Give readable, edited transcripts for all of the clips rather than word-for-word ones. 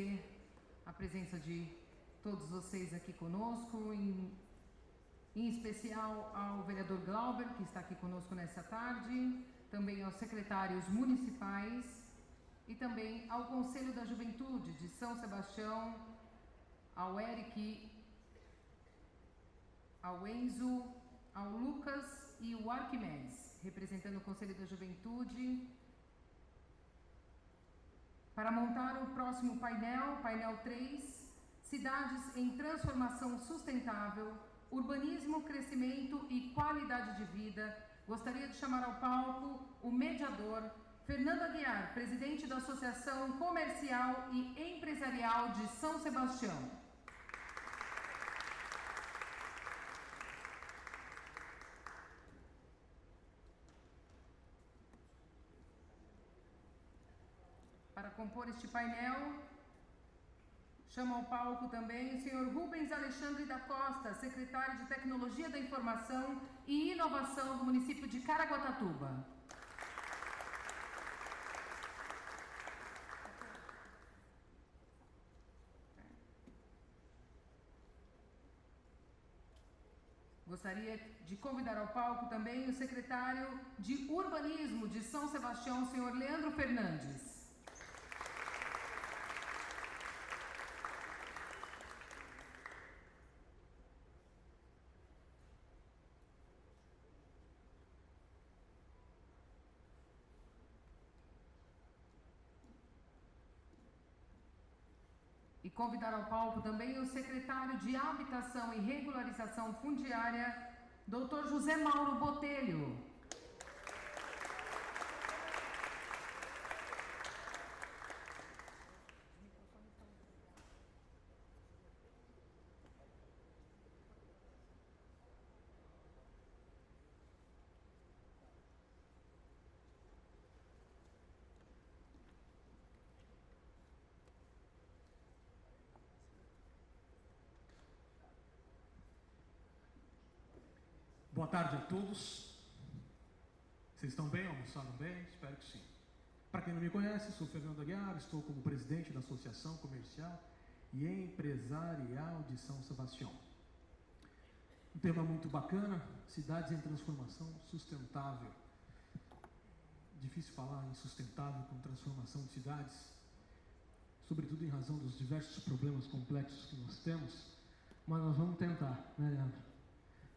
agradecer a presença de todos vocês aqui conosco, em especial ao vereador Glauber, que está aqui conosco nessa tarde, também aos secretários municipais e também ao Conselho da Juventude de São Sebastião, ao Eric, ao Enzo, ao Lucas e o Arquimedes, representando o Conselho da Juventude, para montar o próximo painel 3, Cidades em Transformação Sustentável, Urbanismo, Crescimento e Qualidade de Vida. Gostaria de chamar ao palco o mediador Fernando Aguiar, presidente da Associação Comercial e Empresarial de São Sebastião. Para compor este painel, chamo ao palco também o senhor Rubens Alexandre da Costa, secretário de Tecnologia da Informação e Inovação do município de Caraguatatuba. Gostaria de convidar ao palco também o secretário de Urbanismo de São Sebastião, o senhor Leandro Fernandes. E convidar ao palco também o secretário de Habitação e Regularização Fundiária, Dr. José Mauro Botelho. Boa tarde a todos. Vocês estão bem? Almoçaram bem? Espero que sim. Para quem não me conhece, sou Fernando Aguiar, estou como presidente da Associação Comercial e Empresarial de São Sebastião. Um tema muito bacana, cidades em transformação sustentável. Difícil falar em sustentável com transformação de cidades, sobretudo em razão dos diversos problemas complexos que nós temos, mas nós vamos tentar, né, Leandro?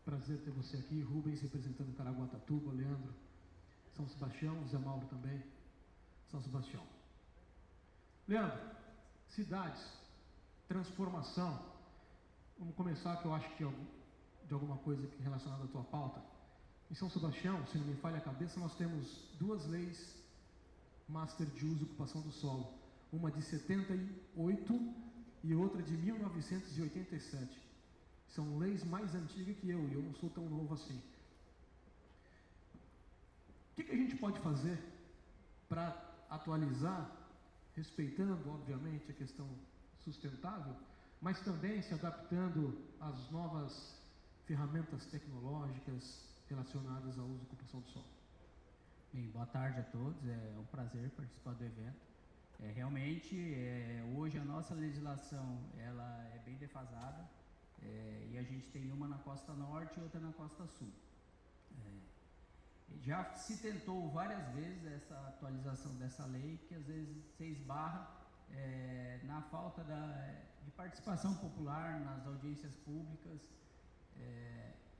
Prazer ter você aqui, Rubens representando Caraguatatuba, Leandro, São Sebastião, Zé Mauro também, São Sebastião. Leandro, cidades, transformação. Vamos começar, que eu acho que de alguma coisa relacionada à tua pauta. Em São Sebastião, se não me falha a cabeça, nós temos duas leis master de uso e ocupação do solo. Uma de 78 e outra de 1987. São leis mais antigas que eu, e eu não sou tão novo assim. O que a gente pode fazer para atualizar, respeitando, obviamente, a questão sustentável, mas também se adaptando às novas ferramentas tecnológicas relacionadas ao uso e ocupação do solo? Bem, boa tarde a todos, é um prazer participar do evento. Realmente, hoje a nossa legislação ela é bem defasada. E a gente tem uma na costa norte e outra na costa sul. Já se tentou várias vezes essa atualização dessa lei, que às vezes se esbarra na falta de participação popular nas audiências públicas,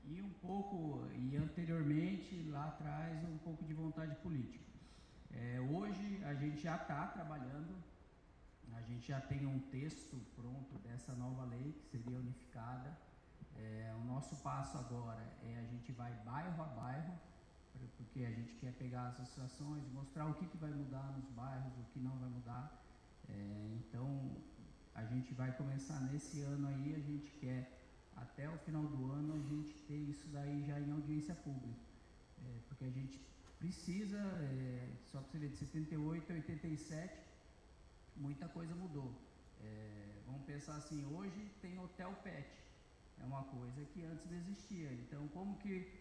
e anteriormente, lá atrás, um pouco de vontade política. Hoje a gente já está trabalhando. A gente já tem um texto pronto dessa nova lei, que seria unificada. O nosso passo agora a gente vai bairro a bairro, porque a gente quer pegar as associações, mostrar o que vai mudar nos bairros, o que não vai mudar. Então, a gente vai começar nesse ano aí, a gente quer, até o final do ano, a gente ter isso daí já em audiência pública. Porque a gente precisa, só para você ver, de 78 a 87, muita coisa mudou. Vamos pensar assim, hoje tem hotel pet, é uma coisa que antes não existia. Então, como que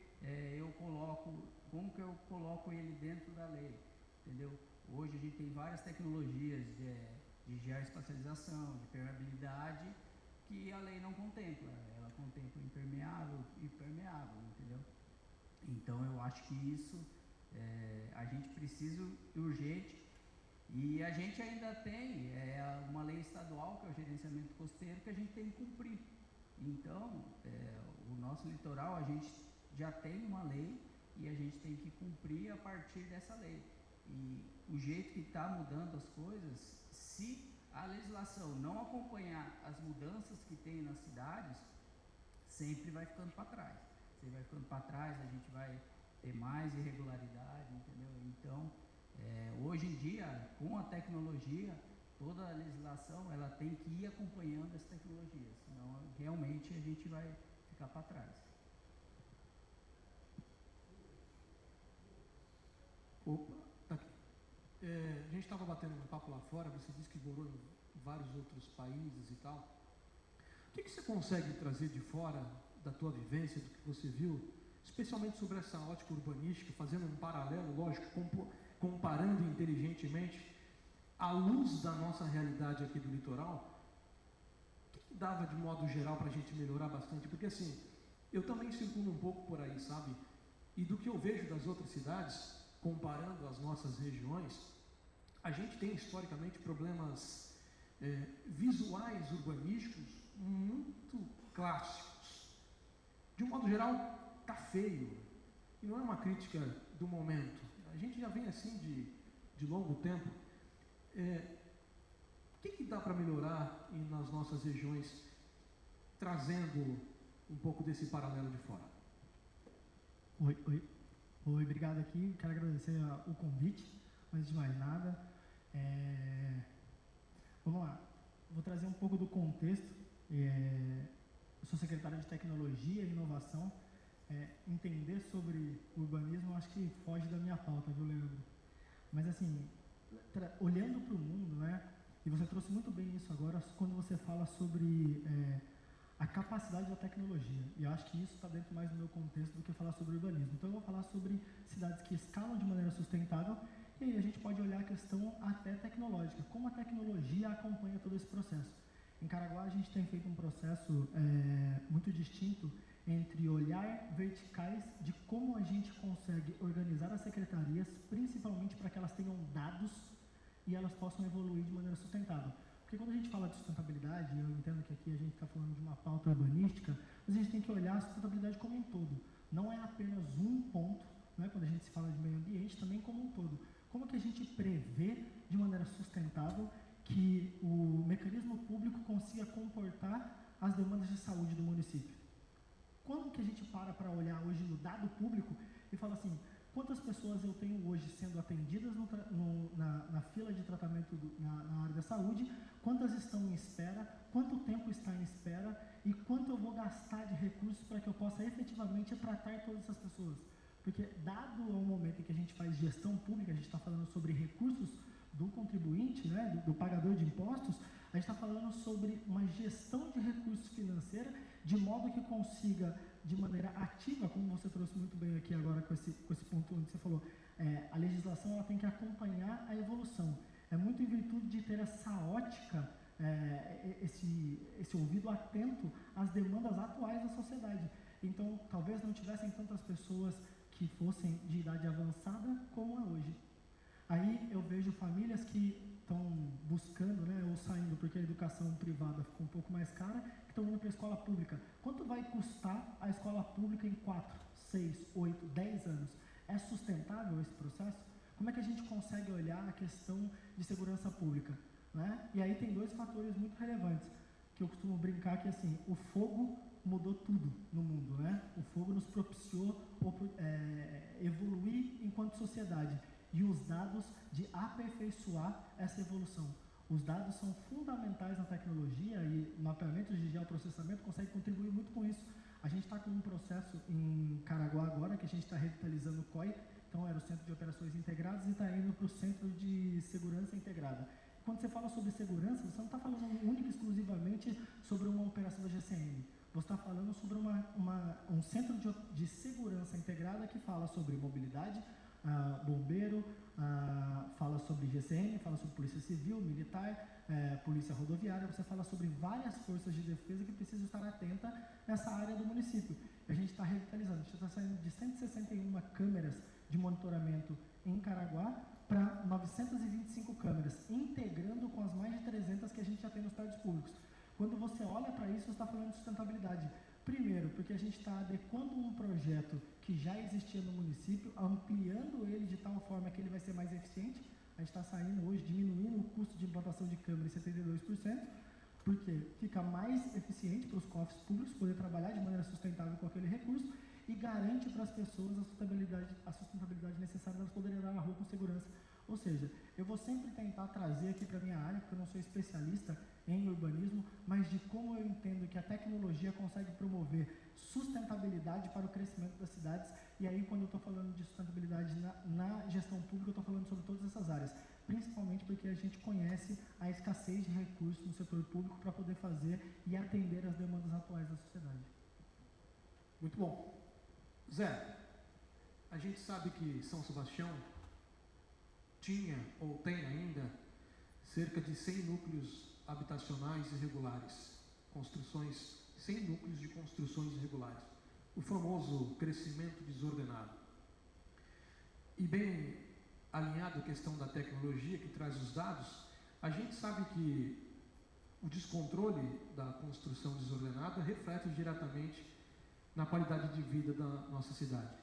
eu coloco ele dentro da lei, entendeu? Hoje a gente tem várias tecnologias de geoespacialização, de permeabilidade, que a lei não contempla. Ela contempla impermeável e permeável, entendeu? Então eu acho que isso a gente precisa urgente, e a gente ainda tem uma lei estadual, que é o gerenciamento costeiro, que a gente tem que cumprir. Então, o nosso litoral, a gente já tem uma lei e a gente tem que cumprir a partir dessa lei. E o jeito que está mudando as coisas, se a legislação não acompanhar as mudanças que tem nas cidades, sempre vai ficando para trás. Sempre vai ficando para trás, a gente vai ter mais irregularidade, entendeu? Então, hoje em dia, com a tecnologia, toda a legislação ela tem que ir acompanhando as tecnologias, senão realmente a gente vai ficar para trás. Opa, tá aqui. A gente estava batendo um papo lá fora, você disse que morou em vários outros países e tal. O que você consegue trazer de fora da tua vivência, do que você viu, especialmente sobre essa ótica urbanística, fazendo um paralelo, lógico, comparando inteligentemente, à luz da nossa realidade aqui do litoral, o que dava de modo geral para a gente melhorar bastante? Porque assim, eu também circulo um pouco por aí, sabe? E do que eu vejo das outras cidades, comparando as nossas regiões, a gente tem historicamente problemas visuais urbanísticos muito clássicos. De um modo geral, está feio. E não é uma crítica do momento. A gente já vem assim de longo tempo. O que dá para melhorar nas nossas regiões, trazendo um pouco desse paralelo de fora? Oi, obrigado aqui. Quero agradecer o convite. Antes de mais nada, vamos lá. Vou trazer um pouco do contexto. Eu sou secretário de Tecnologia e Inovação. Entender sobre urbanismo, acho que foge da minha pauta, viu, Leandro? Mas assim, olhando para o mundo, né? E você trouxe muito bem isso agora, quando você fala sobre a capacidade da tecnologia. E eu acho que isso está dentro mais do meu contexto do que falar sobre urbanismo. Então eu vou falar sobre cidades que escalam de maneira sustentável, e aí a gente pode olhar a questão até tecnológica, como a tecnologia acompanha todo esse processo. Em Caraguá a gente tem feito um processo muito distinto entre olhar verticais de como a gente consegue organizar as secretarias, principalmente para que elas tenham dados e elas possam evoluir de maneira sustentável. Porque quando a gente fala de sustentabilidade, eu entendo que aqui a gente está falando de uma pauta urbanística, mas a gente tem que olhar a sustentabilidade como um todo. Não é apenas um ponto, né, quando a gente se fala de meio ambiente, também como um todo. Como que a gente prevê de maneira sustentável que o mecanismo público consiga comportar as demandas de saúde do município? Quando que a gente para olhar hoje no dado público e fala assim, quantas pessoas eu tenho hoje sendo atendidas na fila de tratamento na área da saúde, quantas estão em espera, quanto tempo está em espera e quanto eu vou gastar de recursos para que eu possa efetivamente tratar todas essas pessoas? Porque dado o momento em que a gente faz gestão pública, a gente está falando sobre recursos do contribuinte, né, do pagador de impostos, a gente está falando sobre uma gestão de recursos financeira de modo que consiga, de maneira ativa, como você trouxe muito bem aqui agora com esse ponto onde você falou, a legislação ela tem que acompanhar a evolução. É muito em virtude de ter essa ótica, esse ouvido atento às demandas atuais da sociedade. Então, talvez não tivessem tantas pessoas que fossem de idade avançada como é hoje. Aí eu vejo famílias que estão buscando, né, ou saindo porque a educação privada ficou um pouco mais cara, que estão indo para a escola pública. Quanto vai custar a escola pública em 4, 6, 8, 10 anos? É sustentável esse processo? Como é que a gente consegue olhar a questão de segurança pública, né? E aí tem dois fatores muito relevantes, que eu costumo brincar que assim, o fogo mudou tudo no mundo, né? O fogo nos propiciou evoluir enquanto sociedade. E os dados de aperfeiçoar essa evolução. Os dados são fundamentais na tecnologia e mapeamentos de geoprocessamento conseguem contribuir muito com isso. A gente está com um processo em Caraguá agora, que a gente está revitalizando o COI, então era o Centro de Operações Integradas, e está indo para o Centro de Segurança Integrada. Quando você fala sobre segurança, você não está falando única e exclusivamente sobre uma operação da GCM. Você está falando sobre um centro de segurança integrada que fala sobre mobilidade, bombeiro, fala sobre GCM, fala sobre polícia civil, militar, polícia rodoviária, você fala sobre várias forças de defesa que precisam estar atentas nessa área do município. A gente está revitalizando, a gente está saindo de 161 câmeras de monitoramento em Caraguá para 925 câmeras, integrando com as mais de 300 que a gente já tem nos prédios públicos. Quando você olha para isso, você está falando de sustentabilidade. Primeiro, porque a gente está adequando um projeto que já existia no município, ampliando ele de tal forma que ele vai ser mais eficiente. A gente está saindo hoje, diminuindo o custo de implantação de câmera em 72%, porque fica mais eficiente para os cofres públicos poder trabalhar de maneira sustentável com aquele recurso e garante para as pessoas a sustentabilidade necessária para elas poderem andar na rua com segurança. Ou seja, eu vou sempre tentar trazer aqui para a minha área, porque eu não sou especialista em urbanismo, mas de como eu entendo que a tecnologia consegue promover sustentabilidade para o crescimento das cidades. E aí, quando eu estou falando de sustentabilidade na gestão pública, eu estou falando sobre todas essas áreas, principalmente porque a gente conhece a escassez de recursos no setor público para poder fazer e atender as demandas atuais da sociedade. Muito bom. Zé, a gente sabe que São Sebastião tinha ou tem ainda cerca de 100 núcleos habitacionais irregulares, 100 núcleos de construções irregulares, o famoso crescimento desordenado. E bem alinhado à questão da tecnologia que traz os dados, a gente sabe que o descontrole da construção desordenada reflete diretamente na qualidade de vida da nossa cidade.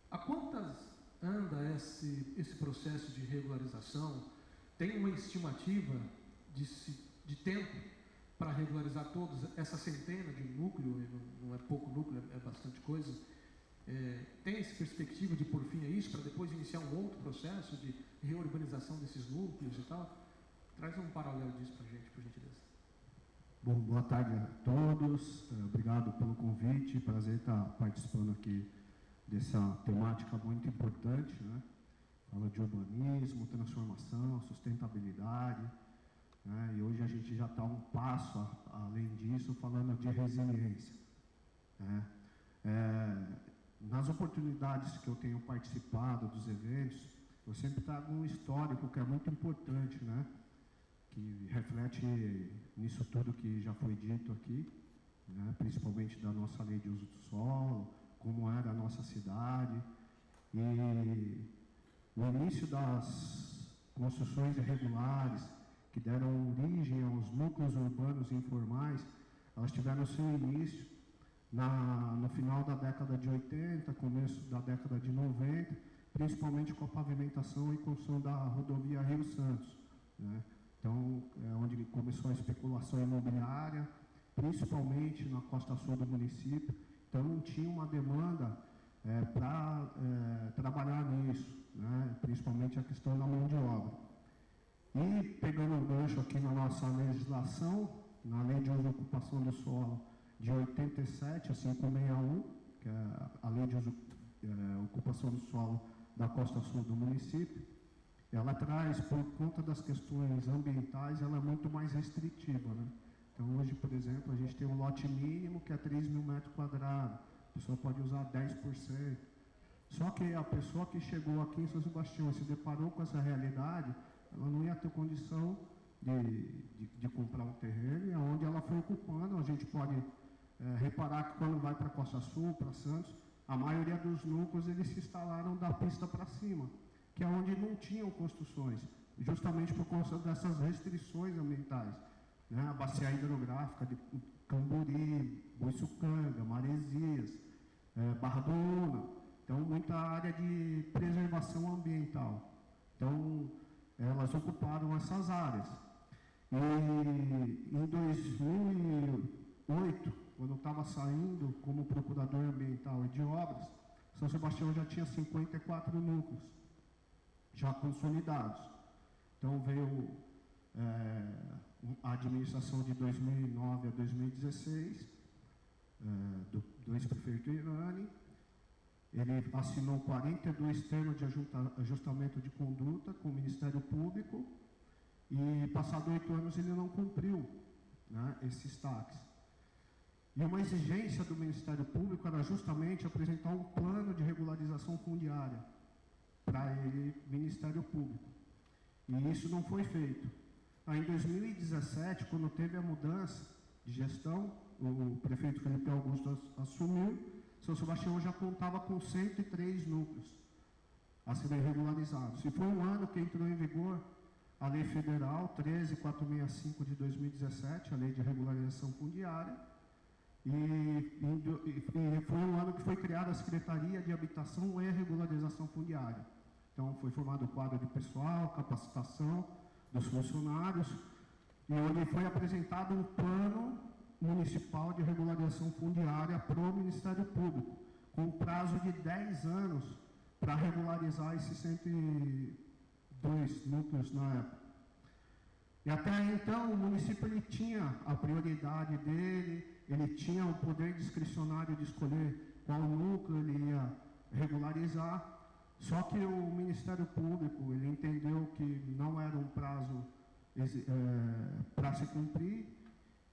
Há quantas anda esse processo de regularização? Tem uma estimativa de tempo para regularizar todos, essa centena de núcleo, não é pouco núcleo, é bastante coisa. Tem essa perspectiva de pôr fim a isso, para depois iniciar um outro processo de reurbanização desses núcleos e tal? Traz um paralelo disso para a gente, por gentileza. Bom, boa tarde a todos, obrigado pelo convite, prazer estar participando aqui dessa temática muito importante, né? Fala de urbanismo, transformação, sustentabilidade, né? E hoje a gente já está um passo além disso, falando de resiliência, né? Nas oportunidades que eu tenho participado dos eventos, eu sempre trago um histórico que é muito importante, né? Que reflete nisso tudo que já foi dito aqui, né? Principalmente da nossa lei de uso do solo, como era a nossa cidade. E no início das construções irregulares, que deram origem aos núcleos urbanos informais, elas tiveram seu início no final da década de 80, começo da década de 90, principalmente com a pavimentação e construção da rodovia Rio Santos, né? Então, é onde começou a especulação imobiliária, principalmente na costa sul do município. Então, não tinha uma demanda para trabalhar nisso, né? Principalmente a questão da mão de obra. E, pegando um gancho aqui na nossa legislação, na Lei de Uso e Ocupação do Solo de 87, a 561, que é a Lei de Uso e Ocupação do Solo da costa sul do município, ela traz, por conta das questões ambientais, ela é muito mais restritiva, né? Então, hoje, por exemplo, a gente tem um lote mínimo que é 3.000 metros quadrados, a pessoa pode usar 10%. Só que a pessoa que chegou aqui em São Sebastião e se deparou com essa realidade, ela não ia ter condição de comprar um terreno, e onde ela foi ocupando, a gente pode reparar que quando vai para Costa Sul, para Santos, a maioria dos núcleos eles se instalaram da pista para cima, que é onde não tinham construções, justamente por conta dessas restrições ambientais, né? A bacia hidrográfica de Camburi, Boiçucanga, Maresias, Barra do Una, então muita área de preservação ambiental. Então, elas ocuparam essas áreas. E em 2008, quando eu estava saindo como procurador ambiental e de obras, São Sebastião já tinha 54 núcleos já consolidados. Então veio a administração de 2009 a 2016 do ex-prefeito Irani. Ele assinou 42 termos de ajustamento de conduta com o Ministério Público e, passados 8 anos, ele não cumpriu, né, esses taques. E uma exigência do Ministério Público era justamente apresentar um plano de regularização fundiária. para ele Ministério Público. E isso não foi feito. Aí, em 2017, quando teve a mudança de gestão, o prefeito Felipe Augusto assumiu, São Sebastião já contava com 103 núcleos a serem regularizados. E foi um ano que entrou em vigor a Lei Federal 13.465 de 2017, a Lei de Regularização Fundiária, e foi um ano que foi criada a Secretaria de Habitação e Regularização Fundiária. Então, foi formado o quadro de pessoal, capacitação dos funcionários, e onde foi apresentado um plano municipal de regularização fundiária para o Ministério Público, com prazo de 10 anos para regularizar esses 102 núcleos na época. E até então o município ele tinha a prioridade dele, ele tinha o poder discricionário de escolher qual núcleo ele ia regularizar, só que o Ministério Público ele entendeu que não era um prazo para se cumprir,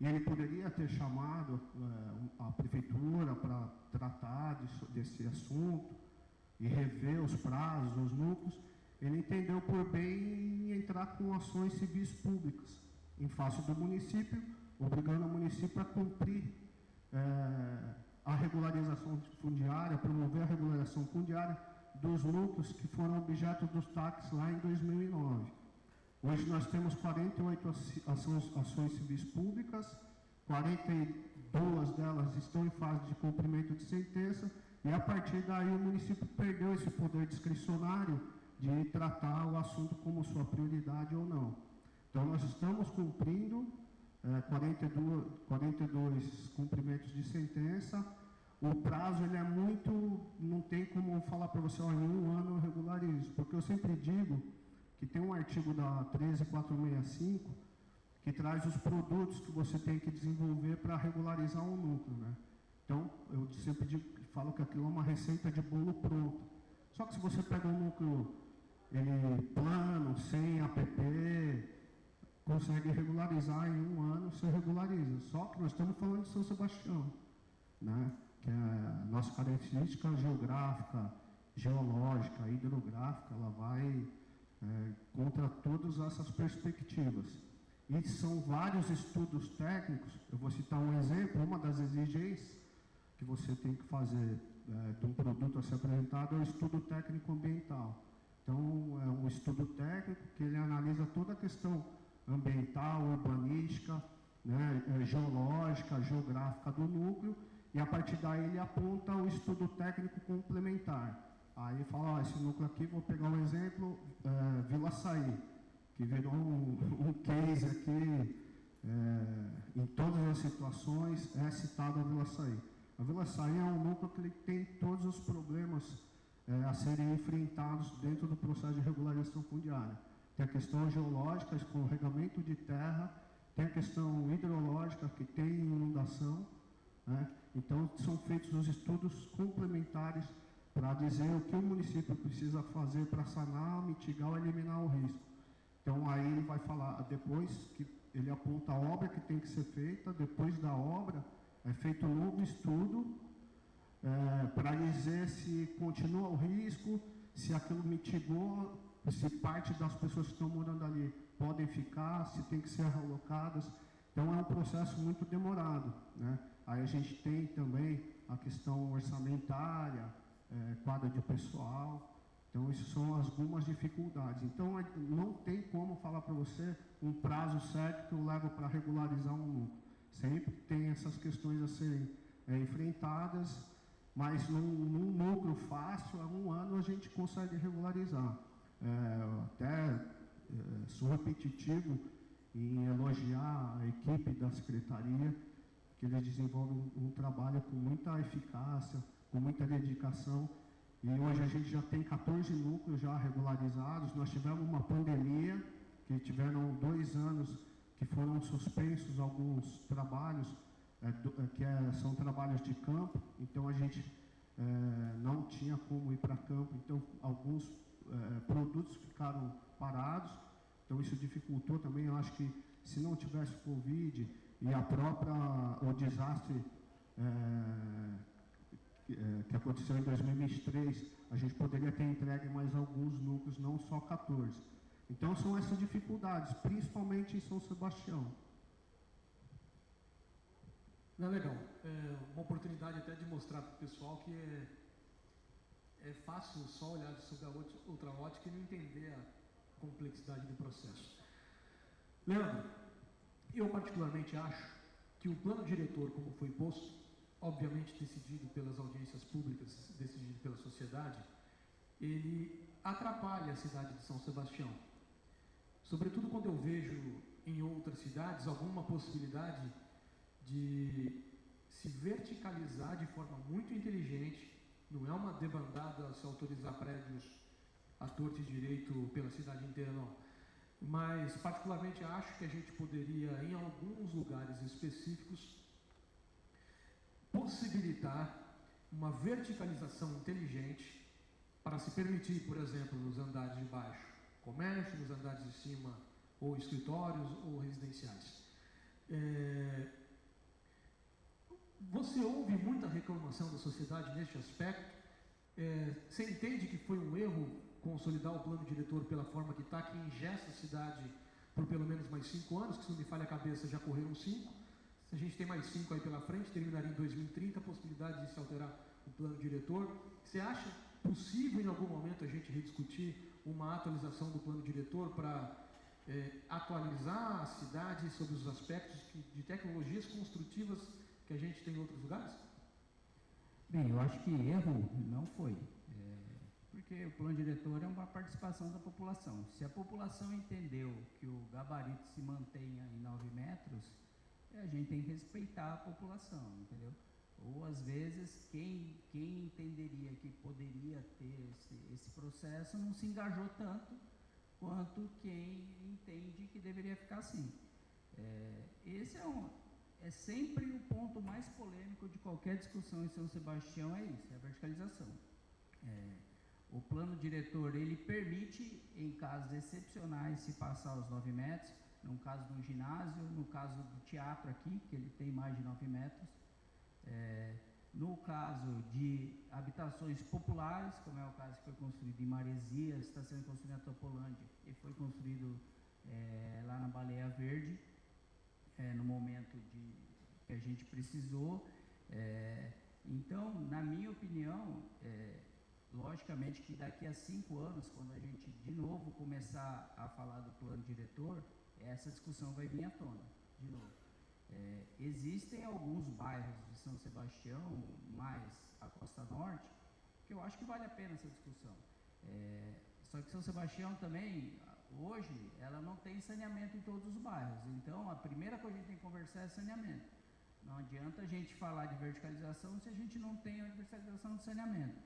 e ele poderia ter chamado a prefeitura para tratar desse assunto e rever os prazos, os núcleos. Ele entendeu por bem entrar com ações civis públicas em face do município, obrigando o município a cumprir a regularização fundiária, promover a regularização fundiária dos núcleos que foram objeto dos TACs lá em 2009. Hoje nós temos 48 ações civis públicas, 42 delas estão em fase de cumprimento de sentença, e a partir daí o município perdeu esse poder discricionário de tratar o assunto como sua prioridade ou não. Então nós estamos cumprindo 42 cumprimentos de sentença. O prazo ele é muito, não tem como falar para você, em um ano eu regularizo, porque eu sempre digo que tem um artigo da 13.465 que traz os produtos que você tem que desenvolver para regularizar um núcleo, né? Então, eu sempre falo que aquilo é uma receita de bolo pronto. Só que se você pega um núcleo plano, sem APP, consegue regularizar em um ano, você regulariza. Só que nós estamos falando de São Sebastião, né? Que é a nossa característica geográfica, geológica, hidrográfica, ela vai contra todas essas perspectivas. E são vários estudos técnicos. Eu vou citar um exemplo. Uma das exigências que você tem que fazer de um produto a ser apresentado é o estudo técnico ambiental. Então, é um estudo técnico que ele analisa toda a questão ambiental, urbanística, né, geológica, geográfica do núcleo, e a partir daí ele aponta o estudo técnico complementar. Aí ele fala, esse núcleo aqui, vou pegar um exemplo, Vila Açaí, que virou um case aqui, em todas as situações, é citado a Vila Açaí. A Vila Açaí é um núcleo que ele tem todos os problemas a serem enfrentados dentro do processo de regularização fundiária. Tem a questão geológica, escorregamento de terra, tem a questão hidrológica, que tem inundação, né? Então, são feitos os estudos complementares para dizer o que o município precisa fazer para sanar, mitigar ou eliminar o risco. Então, aí ele vai falar, depois que ele aponta a obra que tem que ser feita, depois da obra é feito um novo estudo para dizer se continua o risco, se aquilo mitigou, se parte das pessoas que estão morando ali podem ficar, se tem que ser realocadas. Então, é um processo muito demorado, né? Aí a gente tem também a questão orçamentária, quadra de pessoal. Então, isso são algumas dificuldades. Então, não tem como falar para você um prazo certo que eu levo para regularizar um núcleo. Sempre tem essas questões a serem enfrentadas, mas num núcleo fácil, há um ano a gente consegue regularizar. Sou repetitivo em elogiar a equipe da Secretaria, que eles desenvolvem um trabalho com muita eficácia, com muita dedicação. E hoje a gente já tem 14 núcleos já regularizados. Nós tivemos uma pandemia, que tiveram 2 anos que foram suspensos alguns trabalhos, são trabalhos de campo, então a gente não tinha como ir para campo, então alguns produtos ficaram parados, então isso dificultou também. Eu acho que se não tivesse Covid e o desastre que aconteceu em 2023, a a gente poderia ter entregue mais alguns núcleos, não só 14. Então são essas dificuldades, principalmente em São Sebastião. Não, legal. É uma oportunidade até de mostrar para o pessoal que é fácil só olhar sobre a outra ótica e não entender a complexidade do processo. Leandro, eu particularmente acho que o plano diretor, como foi posto, obviamente decidido pelas audiências públicas, decidido pela sociedade, ele atrapalha a cidade de São Sebastião. Sobretudo quando eu vejo em outras cidades alguma possibilidade de se verticalizar de forma muito inteligente, não é uma debandada se autorizar prédios à torta e direito pela cidade inteira, não. Mas, particularmente, acho que a gente poderia, em alguns lugares específicos, possibilitar uma verticalização inteligente para se permitir, por exemplo, nos andares de baixo, comércio, nos andares de cima, ou escritórios, ou residenciais. Você ouve muita reclamação da sociedade neste aspecto? Você entende que foi um erro consolidar o plano diretor pela forma que está, que ingessa a cidade por pelo menos mais 5 anos, que se não me falha a cabeça já correram 5, se a gente tem mais 5 aí pela frente, terminaria em 2030 a possibilidade de se alterar o plano diretor. Você acha possível em algum momento a gente rediscutir uma atualização do plano diretor para atualizar a cidade sobre os aspectos de tecnologias construtivas que a gente tem em outros lugares? Bem, eu acho que erro não foi, porque o plano diretor é uma participação da população. Se a população entendeu que o gabarito se mantenha em 9 metros, a gente tem que respeitar a população, entendeu? Ou às vezes quem entenderia que poderia ter esse processo não se engajou tanto quanto quem entende que deveria ficar assim. Esse é sempre o ponto mais polêmico de qualquer discussão em São Sebastião, é isso, é a verticalização. O plano diretor, ele permite, em casos excepcionais, se passar os 9 metros, no caso do ginásio, no caso do teatro aqui, que ele tem mais de 9 metros, no caso de habitações populares, como é o caso que foi construído em Maresias, está sendo construído na Topolândia, e foi construído lá na Baleia Verde, no momento que a gente precisou. Então, na minha opinião, logicamente que daqui a 5 anos, quando a gente de novo começar a falar do plano diretor, essa discussão vai vir à tona, de novo. Existem alguns bairros de São Sebastião, mais a Costa Norte, que eu acho que vale a pena essa discussão. Só que São Sebastião também, hoje, ela não tem saneamento em todos os bairros. Então, a primeira coisa que a gente tem que conversar é saneamento. Não adianta a gente falar de verticalização se a gente não tem a verticalização de saneamento.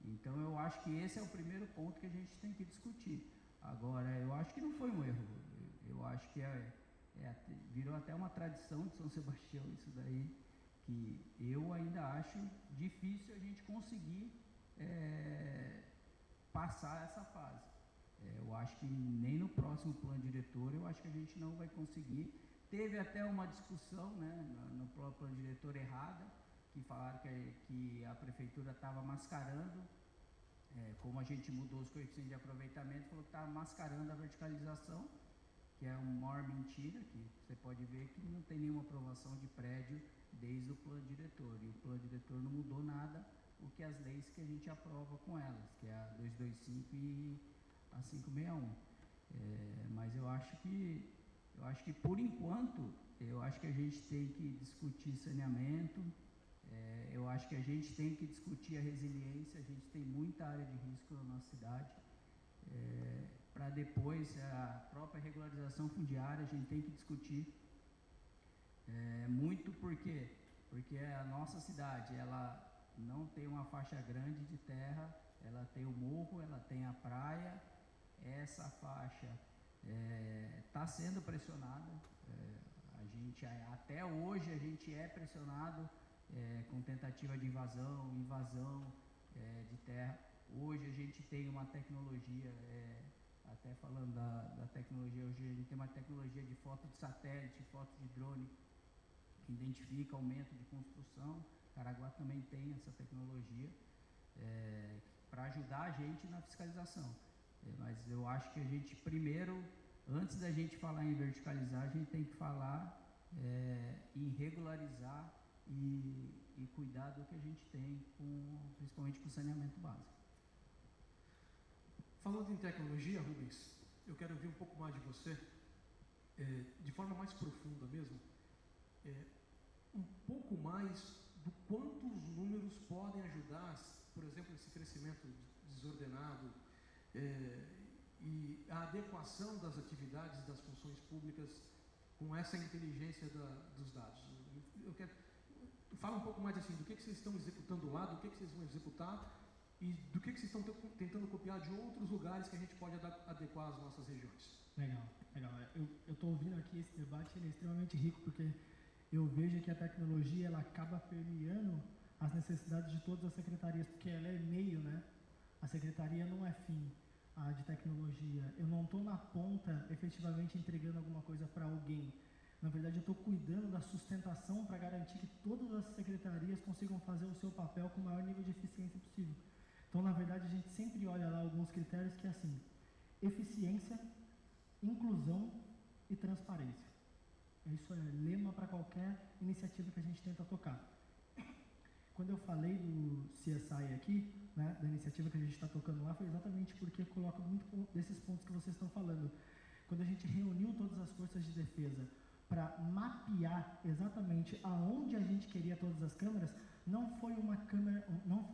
Então, eu acho que esse é o primeiro ponto que a gente tem que discutir. Agora, eu acho que não foi um erro. Eu acho que virou até uma tradição de São Sebastião isso daí, que eu ainda acho difícil a gente conseguir passar essa fase. Eu acho que nem no próximo plano diretor, eu acho que a gente não vai conseguir. Teve até uma discussão, né, no próprio plano diretor errada, que falaram que a prefeitura estava mascarando, como a gente mudou os coeficientes de aproveitamento, falou que estava mascarando a verticalização, que é uma maior mentira, que você pode ver que não tem nenhuma aprovação de prédio desde o plano diretor, e o plano diretor não mudou nada, o que as leis que a gente aprova com elas, que é a 225 e a 561. Mas eu acho que por enquanto, eu acho que a gente tem que discutir saneamento, eu acho que a gente tem que discutir a resiliência, a gente tem muita área de risco na nossa cidade, para depois a própria regularização fundiária a gente tem que discutir muito. Porque a nossa cidade, ela não tem uma faixa grande de terra, ela tem o morro, ela tem a praia, essa faixa está sendo pressionada, até hoje a gente é pressionado com tentativa de invasão de terra. Hoje a gente tem uma tecnologia, até falando da tecnologia, hoje a gente tem uma tecnologia de foto de satélite, foto de drone, que identifica aumento de construção. Caraguá também tem essa tecnologia. para ajudar a gente na fiscalização. Mas eu acho que a gente primeiro, antes da gente falar em verticalizar, a gente tem que falar em regularizar e cuidar do que a gente tem, principalmente com o saneamento básico. Falando em tecnologia, Rubens, eu quero ouvir um pouco mais de você, de forma mais profunda mesmo, um pouco mais do quanto os números podem ajudar, por exemplo, esse crescimento desordenado e a adequação das atividades das funções públicas com essa inteligência dos dados. Eu quero fala um pouco mais assim, do que vocês estão executando lá, do que vocês vão executar e do que vocês estão tentando copiar de outros lugares que a gente pode adequar às nossas regiões. Legal, legal. Eu estou ouvindo aqui esse debate, ele é extremamente rico, porque eu vejo que a tecnologia ela acaba permeando as necessidades de todas as secretarias, porque ela é meio, né? A secretaria não é fim de tecnologia. Eu não estou na ponta efetivamente entregando alguma coisa para alguém. Na verdade, eu estou cuidando da sustentação para garantir que todas as secretarias consigam fazer o seu papel com o maior nível de eficiência possível. Então, na verdade, a gente sempre olha lá alguns critérios que é assim: eficiência, inclusão e transparência. Isso é lema para qualquer iniciativa que a gente tenta tocar. Quando eu falei do CSI aqui, né, da iniciativa que a gente está tocando lá, foi exatamente porque coloca muito desses pontos que vocês estão falando. Quando a gente reuniu todas as forças de defesa para mapear exatamente aonde a gente queria todas as câmeras, não foi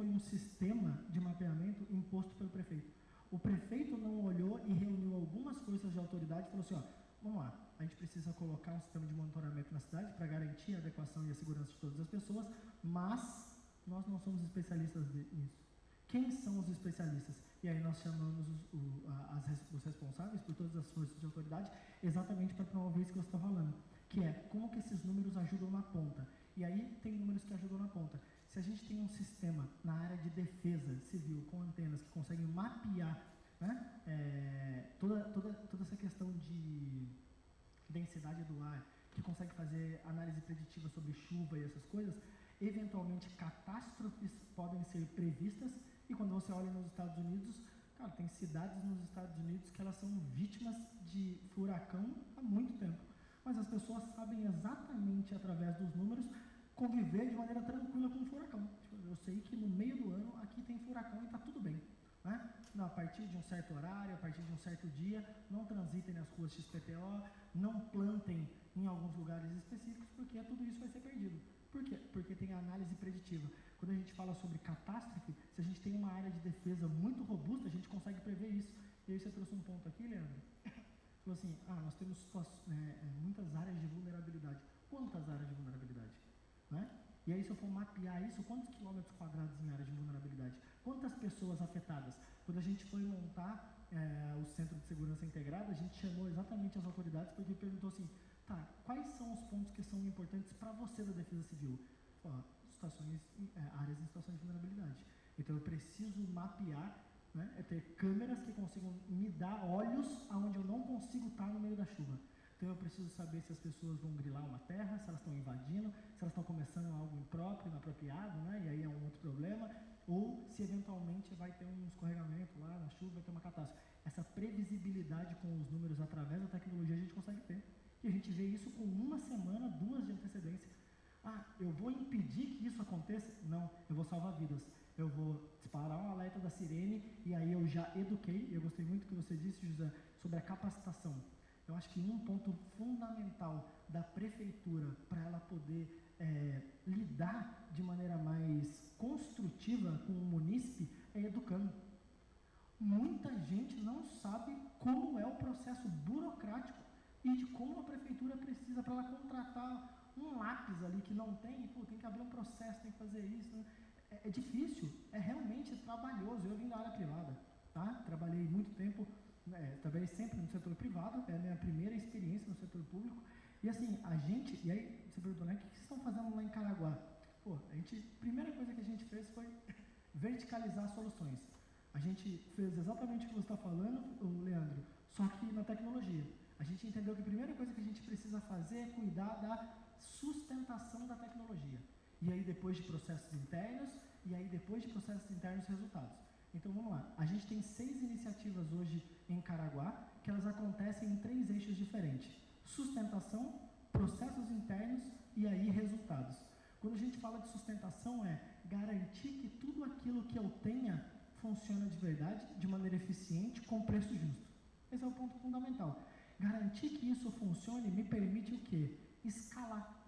um sistema de mapeamento imposto pelo prefeito. O prefeito não olhou e reuniu algumas forças de autoridade e falou assim, vamos lá, a gente precisa colocar um sistema de monitoramento na cidade para garantir a adequação e a segurança de todas as pessoas, mas nós não somos especialistas nisso. Quem são os especialistas? E aí nós chamamos os responsáveis por todas as forças de autoridade exatamente para promover isso que você está falando, que é como que esses números ajudam na ponta. E aí tem números que ajudam na ponta. Se a gente tem um sistema na área de defesa civil com antenas que conseguem mapear, né, toda essa questão de densidade do ar, que consegue fazer análise preditiva sobre chuva e essas coisas, eventualmente catástrofes podem ser previstas. E quando você olha nos Estados Unidos, cara, tem cidades nos Estados Unidos que elas são vítimas de furacão há muito tempo. Mas as pessoas sabem exatamente, através dos números, conviver de maneira tranquila com o furacão. Eu sei que no meio do ano aqui tem furacão e está tudo bem. Né? A partir de um certo horário, a partir de um certo dia, não transitem nas ruas XPTO, não plantem em alguns lugares específicos, porque tudo isso vai ser perdido. Por quê? Porque tem a análise preditiva. Quando a gente fala sobre catástrofe, se a gente tem uma área de defesa muito robusta, a gente consegue prever isso. E aí você trouxe um ponto aqui, Leandro. Falou assim, nós temos muitas áreas de vulnerabilidade. Quantas áreas de vulnerabilidade? Né? E aí, se eu for mapear isso, quantos quilômetros quadrados em área de vulnerabilidade? Quantas pessoas afetadas? Quando a gente foi montar o Centro de Segurança Integrada, a gente chamou exatamente as autoridades porque perguntou assim, quais são os pontos que são importantes para você da Defesa Civil? Áreas em situações de vulnerabilidade. Então, eu preciso mapear, né, ter câmeras que consigam me dar olhos aonde eu não consigo estar no meio da chuva. Então, eu preciso saber se as pessoas vão grilar uma terra, se elas estão invadindo, se elas estão começando algo impróprio, inapropriado, né, e aí é um outro problema, ou se eventualmente vai ter um escorregamento lá na chuva, vai ter uma catástrofe. Essa previsibilidade com os números através da tecnologia a gente consegue ter. E a gente vê isso com 1 semana, 2 de antecedência. Eu vou impedir que isso aconteça? Não, eu vou salvar vidas. Eu vou disparar um alerta da sirene e aí eu já eduquei. Eu gostei muito do que você disse, José, sobre a capacitação. Eu acho que um ponto fundamental da prefeitura para ela poder lidar de maneira mais construtiva com o munícipe é educando. Muita gente não sabe como é o processo burocrático e de como a prefeitura precisa para ela contratar um lápis ali que não tem, tem que abrir um processo, tem que fazer isso, né? É difícil, é realmente trabalhoso. Eu vim da área privada, tá? Trabalhei muito tempo, trabalhei sempre no setor privado, é a minha primeira experiência no setor público. E assim, e aí você perguntou, né, o que vocês estão fazendo lá em Caraguá? A primeira coisa que a gente fez foi verticalizar soluções. A gente fez exatamente o que você está falando, Leandro, só que na tecnologia. A gente entendeu que a primeira coisa que a gente precisa fazer é cuidar da sustentação da tecnologia. E aí, depois de processos internos, e aí depois de processos internos, resultados. Então vamos lá, a gente tem 6 iniciativas hoje em Caraguá, que elas acontecem em 3 eixos diferentes: sustentação, processos internos e aí resultados. Quando a gente fala de sustentação, é garantir que tudo aquilo que eu tenha funciona de verdade, de maneira eficiente, com preço justo. Esse é o ponto fundamental. Garantir que isso funcione me permite o quê? Escalar.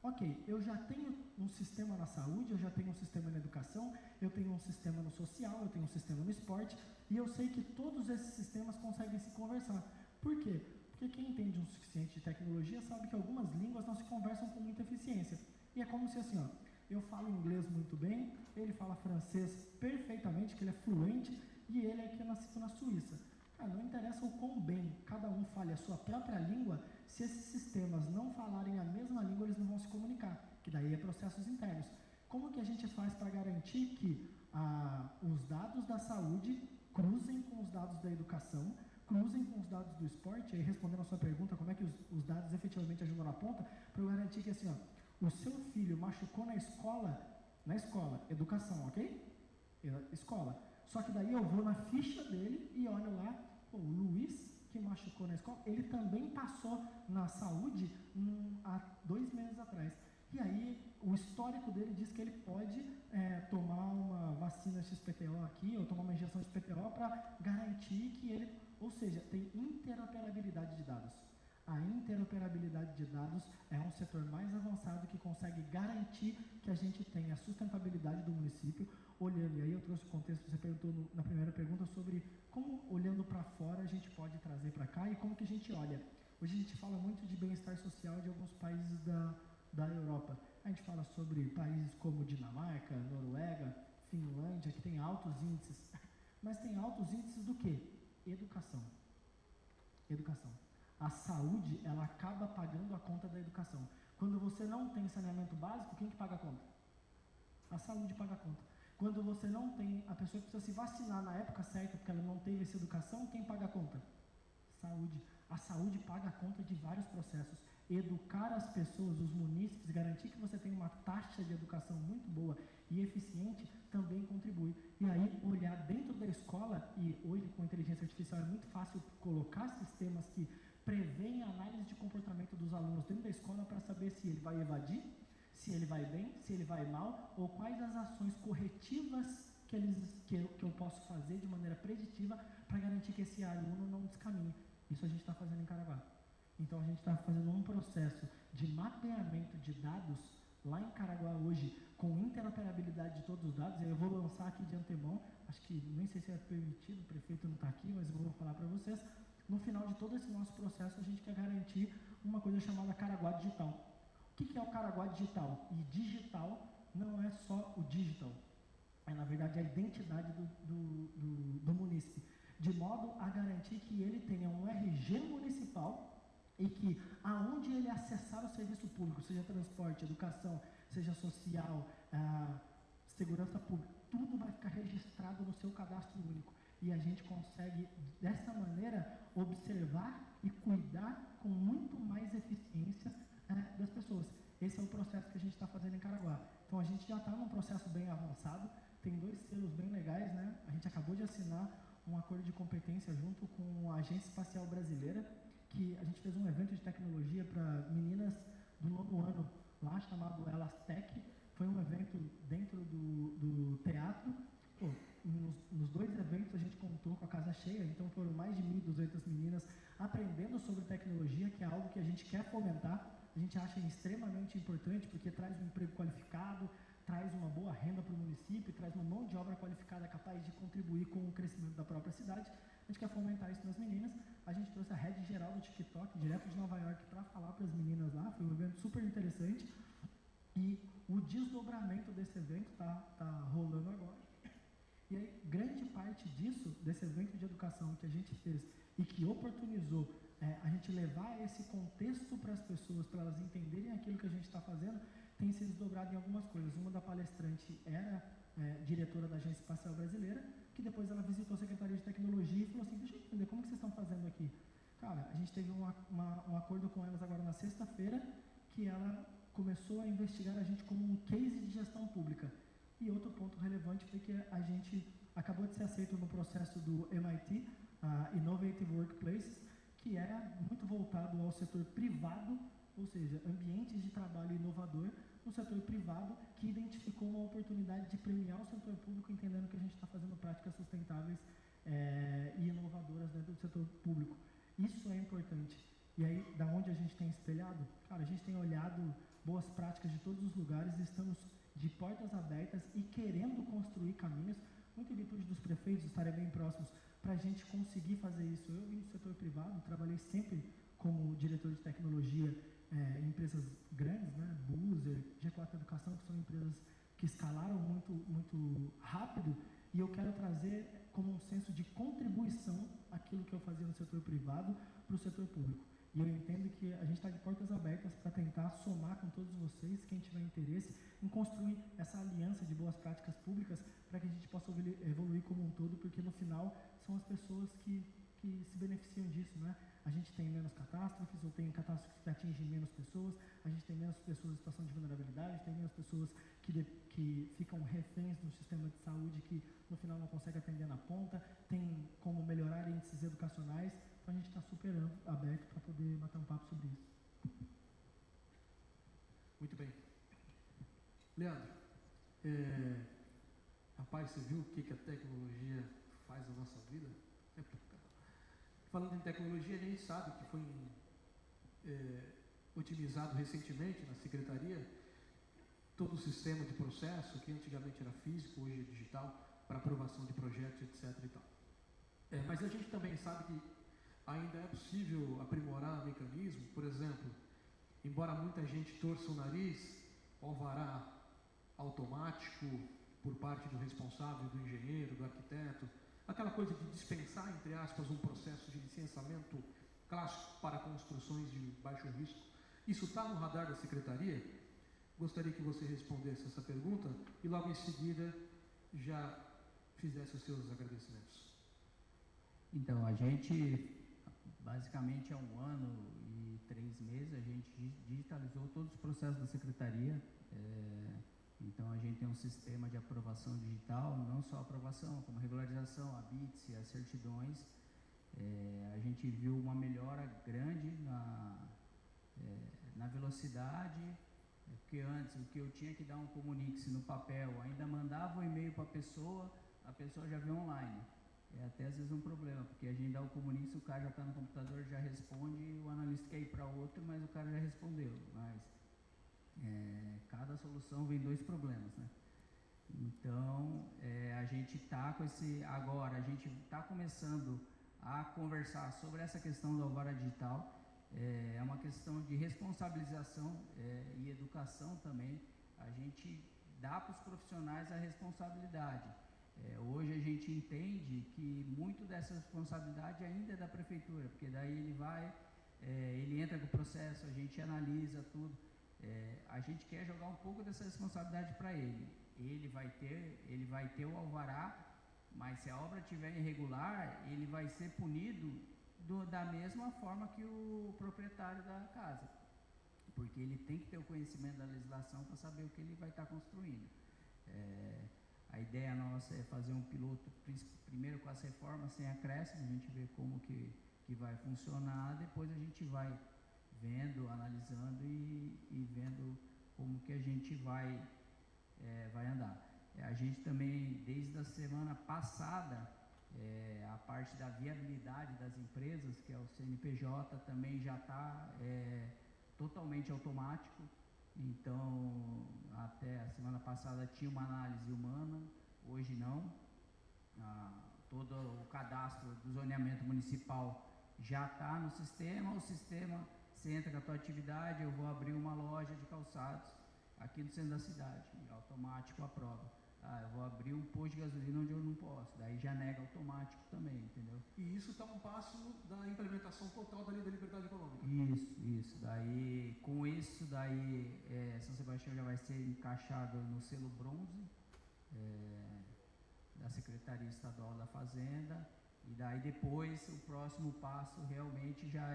Ok, eu já tenho um sistema na saúde, eu já tenho um sistema na educação, eu tenho um sistema no social, eu tenho um sistema no esporte, e eu sei que todos esses sistemas conseguem se conversar. Por quê? Porque quem entende um suficiente de tecnologia sabe que algumas línguas não se conversam com muita eficiência. E é como se assim, ó, eu falo inglês muito bem, ele fala francês perfeitamente, que ele é fluente, e ele é que é nascido na Suíça. Não interessa o quão bem cada um fale a sua própria língua, se esses sistemas não falarem a mesma língua, eles não vão se comunicar, que daí é processos internos. Como que a gente faz para garantir que os dados da saúde cruzem com os dados da educação, cruzem com os dados do esporte? Aí, respondendo a sua pergunta, como é que os dados efetivamente ajudam na ponta, para eu garantir que assim, ó, o seu filho machucou na escola, educação, ok? Escola. Só que daí eu vou na ficha dele e olho lá, o Luiz, que machucou na escola, ele também passou na saúde há 2 meses atrás. E aí o histórico dele diz que ele pode tomar uma vacina XPTO aqui, ou tomar uma injeção XPTO para garantir que ele, ou seja, tem interoperabilidade de dados. A interoperabilidade de dados é um setor mais avançado que consegue garantir que a gente tenha a sustentabilidade do município, olhando, e aí eu trouxe o contexto, você perguntou na primeira pergunta sobre como, olhando para fora, a gente pode trazer para cá e como que a gente olha. Hoje a gente fala muito de bem-estar social de alguns países da Europa. A gente fala sobre países como Dinamarca, Noruega, Finlândia, que tem altos índices. Mas tem altos índices do quê? Educação. Educação. A saúde, ela acaba pagando a conta da educação. Quando você não tem saneamento básico, quem que paga a conta? A saúde paga a conta. Quando você não tem, a pessoa que precisa se vacinar na época certa, porque ela não teve essa educação, quem paga a conta? Saúde. A saúde paga a conta de vários processos. Educar as pessoas, os munícipes, garantir que você tenha uma taxa de educação muito boa e eficiente, também contribui. E aí, olhar dentro da escola, e hoje com a inteligência artificial é muito fácil colocar sistemas que prevêem a análise de comportamento dos alunos dentro da escola para saber se ele vai evadir, se ele vai bem, se ele vai mal, ou quais as ações corretivas que eu posso fazer de maneira preditiva para garantir que esse aluno não descaminhe. Isso a gente está fazendo em Caraguá. Então a gente está fazendo um processo de mapeamento de dados lá em Caraguá hoje, com interoperabilidade de todos os dados. Eu vou lançar aqui de antemão, acho que nem sei se é permitido, o prefeito não está aqui, mas eu vou falar para vocês. No final de todo esse nosso processo, a gente quer garantir uma coisa chamada Caraguá Digital. O que é o Caraguá Digital? E digital não é só o digital, é na verdade a identidade do munícipe, de modo a garantir que ele tenha um RG municipal e que aonde ele acessar o serviço público, seja transporte, educação, seja social, segurança pública, tudo vai ficar registrado no seu cadastro único. E a gente consegue, dessa maneira, observar e cuidar com muito mais eficiência das pessoas. Esse é o processo que a gente está fazendo em Caraguá. Então, a gente já está num processo bem avançado, tem 2 selos bem legais, né? A gente acabou de assinar um acordo de competência junto com a Agência Espacial Brasileira, que a gente fez um evento de tecnologia para meninas do novo ano lá, chamado Elas Tech. Foi um evento dentro do teatro. Pô, nos 2 eventos a gente contou com a casa cheia, então foram mais de 1.200 meninas aprendendo sobre tecnologia, que é algo que a gente quer fomentar. A gente acha extremamente importante, porque traz um emprego qualificado, traz uma boa renda para o município, traz uma mão de obra qualificada capaz de contribuir com o crescimento da própria cidade. A gente quer fomentar isso nas meninas. A gente trouxe a rede geral do TikTok, direto de Nova York, para falar para as meninas lá. Foi um evento super interessante. E o desdobramento desse evento tá rolando agora. E aí, grande parte disso, desse evento de educação que a gente fez e que oportunizou a gente levar esse contexto para as pessoas, para elas entenderem aquilo que a gente está fazendo, tem se desdobrado em algumas coisas. Uma da palestrante era diretora da Agência Espacial Brasileira, que depois ela visitou a Secretaria de Tecnologia e falou assim, deixa eu entender, como que vocês estão fazendo aqui? Cara, a gente teve um acordo com elas agora na sexta-feira, que ela começou a investigar a gente como um case de gestão pública. E outro ponto relevante foi que a gente acabou de ser aceito no processo do MIT, Innovative Workplaces, que é muito voltado ao setor privado, ou seja, ambientes de trabalho inovador no setor privado, que identificou uma oportunidade de premiar o setor público, entendendo que a gente está fazendo práticas sustentáveis e inovadoras dentro do setor público. Isso é importante. E aí, da onde a gente tem espelhado? Cara, a gente tem olhado boas práticas de todos os lugares, estamos de portas abertas e querendo construir caminhos, muito em virtude dos prefeitos estarem bem próximos, para a gente conseguir fazer isso. Eu vim do setor privado, trabalhei sempre como diretor de tecnologia em empresas grandes, né, Buser, G4 Educação, que são empresas que escalaram muito, muito rápido, e eu quero trazer como um senso de contribuição aquilo que eu fazia no setor privado para o setor público. E eu entendo que a gente está de portas abertas para tentar somar com todos vocês, quem tiver interesse, em construir essa aliança de boas práticas públicas para que a gente possa evoluir como um todo, porque no final são as pessoas que se beneficiam disso, né? A gente tem menos catástrofes, ou tem catástrofes que atingem menos pessoas, a gente tem menos pessoas em situação de vulnerabilidade, tem menos pessoas que ficam reféns do sistema de saúde que no final não consegue atender na ponta, tem como melhorar índices educacionais. Então a gente está super aberto para poder bater um papo sobre isso. Muito bem. Leandro, rapaz, você viu o que a tecnologia faz na nossa vida? Falando em tecnologia, a gente sabe que foi otimizado recentemente na Secretaria todo o sistema de processo, que antigamente era físico, hoje é digital, para aprovação de projetos, etc. e tal. Mas a gente também sabe que ainda é possível aprimorar mecanismos, por exemplo, embora muita gente torça o nariz, alvará automático por parte do responsável, do engenheiro, do arquiteto, aquela coisa de dispensar, entre aspas, um processo de licenciamento clássico para construções de baixo risco. Isso está no radar da Secretaria? Gostaria que você respondesse essa pergunta e logo em seguida já fizesse os seus agradecimentos. Então, a gente, basicamente há 1 ano e 3 meses, a gente digitalizou todos os processos da Secretaria. Então, a gente tem um sistema de aprovação digital, não só aprovação, como regularização, a BITS, as certidões. A gente viu uma melhora grande na velocidade, porque antes o que eu tinha que dar um comunique no papel, ainda mandava um e-mail para a pessoa já viu online. Até às vezes um problema, porque a gente dá o comunique, o cara já está no computador, já responde, e o analista quer ir para outro, mas o cara já respondeu. Mas cada solução vem 2 problemas, né? Então, a gente está com agora, a gente está começando a conversar sobre essa questão do alvará digital. É uma questão de responsabilização e educação também. A gente dá para os profissionais a responsabilidade. Hoje a gente entende que muito dessa responsabilidade ainda é da prefeitura, porque daí ele entra com o processo, a gente analisa tudo. A gente quer jogar um pouco dessa responsabilidade para ele. Ele vai ter o alvará, mas se a obra estiver irregular, ele vai ser punido da mesma forma que o proprietário da casa, porque ele tem que ter o conhecimento da legislação para saber o que ele vai estar construindo. A ideia nossa é fazer um piloto primeiro com as reformas sem acréscimo, a gente vê como que vai funcionar, depois a gente vai vendo, analisando e vendo como que a gente vai andar. A gente também, desde a semana passada, a parte da viabilidade das empresas, que é o CNPJ, também já está totalmente automático. Então, até a semana passada tinha uma análise humana, hoje não. Todo o cadastro do zoneamento municipal já está no sistema. O sistema, você entra com a tua atividade, eu vou abrir uma loja de calçados aqui no centro da cidade, automático aprova. Eu vou abrir um posto de gasolina onde eu não posso, daí já nega automático também, entendeu? E isso está um passo da implementação total da Lei da Liberdade Econômica. Isso. Daí, com isso, São Sebastião já vai ser encaixado no selo bronze da Secretaria Estadual da Fazenda, e daí depois o próximo passo realmente já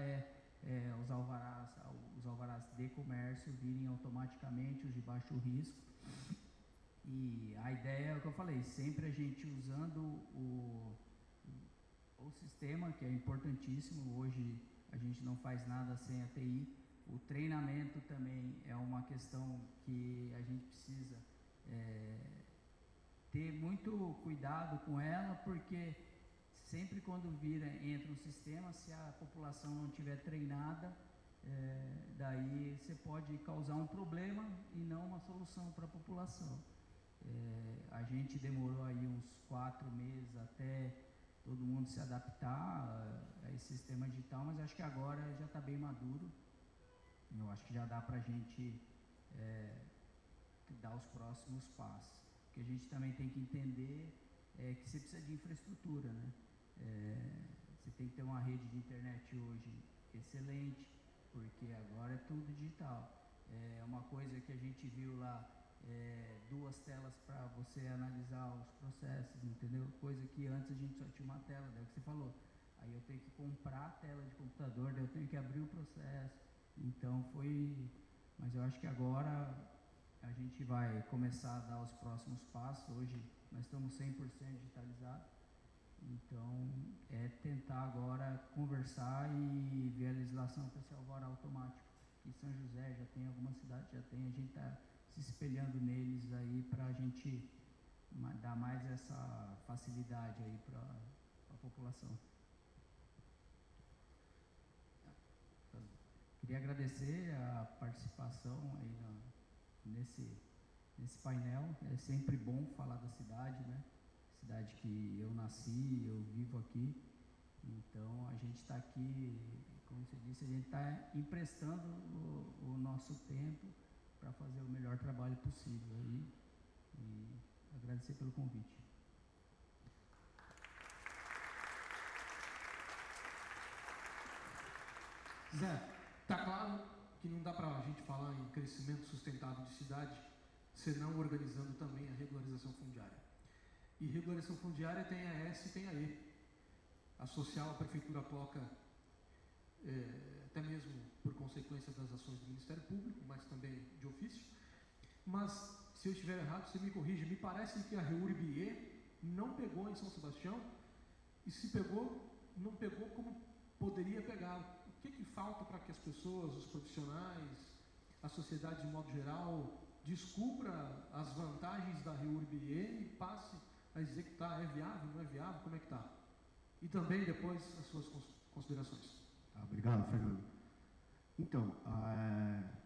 os alvarás de comércio virem automaticamente, os de baixo risco. E a ideia é o que eu falei, sempre a gente usando o sistema, que é importantíssimo. Hoje a gente não faz nada sem a TI. O treinamento também é uma questão que a gente precisa ter muito cuidado com ela, porque sempre quando entra um sistema, se a população não estiver treinada, daí você pode causar um problema e não uma solução para a população. A gente demorou aí uns 4 meses até todo mundo se adaptar a esse sistema digital, mas acho que agora já está bem maduro. Eu acho que já dá para a gente dar os próximos passos. O que a gente também tem que entender é que você precisa de infraestrutura, né? Você tem que ter uma rede de internet hoje excelente, porque agora é tudo digital. Uma coisa que a gente viu lá, 2 telas para você analisar os processos, entendeu? Coisa que antes a gente só tinha uma tela, daí é o que você falou. Aí eu tenho que comprar a tela de computador, daí eu tenho que abrir o processo. Então mas eu acho que agora a gente vai começar a dar os próximos passos. Hoje nós estamos 100% digitalizados, então é tentar agora conversar e ver a legislação para esse alvará automático. Em São José já tem, algumas cidades já tem, a gente está se espelhando neles aí para a gente dar mais essa facilidade aí para a população. Queria agradecer a participação aí nesse painel. É sempre bom falar da cidade, né? Cidade que eu nasci, eu vivo aqui. Então a gente está aqui, como você disse, a gente está emprestando o nosso tempo para fazer o melhor trabalho possível aí. E agradecer pelo convite. Zé, está claro que não dá para a gente falar em crescimento sustentável de cidade senão organizando também a regularização fundiária. E regularização fundiária tem a S e tem a E. A social, a prefeitura toca, até mesmo por consequência das ações do Ministério Público, mas também de ofício. Mas, se eu estiver errado, você me corrige. Me parece que a REURB-E não pegou em São Sebastião, e se pegou, não pegou como poderia pegar. O que falta para que as pessoas, os profissionais, a sociedade de modo geral, descubra as vantagens da REURB-E e passe a executar? É viável, não é viável? Como é que está? E também depois as suas considerações. Obrigado, Fernando. Então,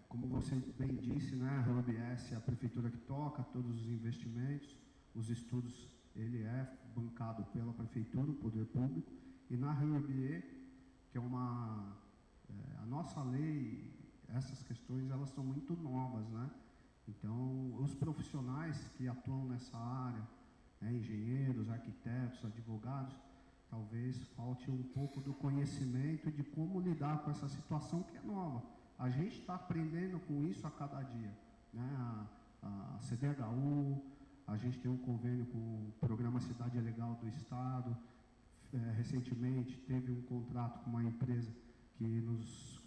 como você bem disse, né, a REURB-S é a prefeitura que toca todos os investimentos, os estudos, ele é bancado pela prefeitura, o poder público, e na REURB-E, que é a nossa lei, essas questões, elas são muito novas, né? Então, os profissionais que atuam nessa área, engenheiros, arquitetos, advogados, talvez falte um pouco do conhecimento de como lidar com essa situação que é nova. A gente está aprendendo com isso a cada dia, né? A CDHU, a gente tem um convênio com o Programa Cidade Legal do Estado. Recentemente teve um contrato com uma empresa que nos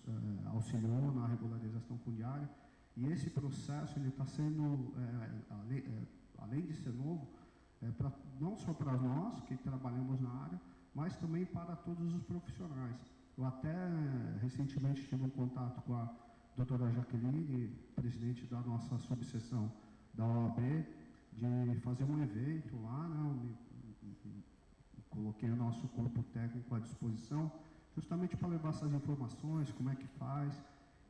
auxiliou na regularização fundiária, e esse processo ele está sendo, além de ser novo, não só para nós que trabalhamos na área, mas também para todos os profissionais. Eu até recentemente tive um contato com a doutora Jaqueline, presidente da nossa subseção da OAB, de fazer um evento lá, né? Coloquei o nosso corpo técnico à disposição, justamente para levar essas informações, como é que faz,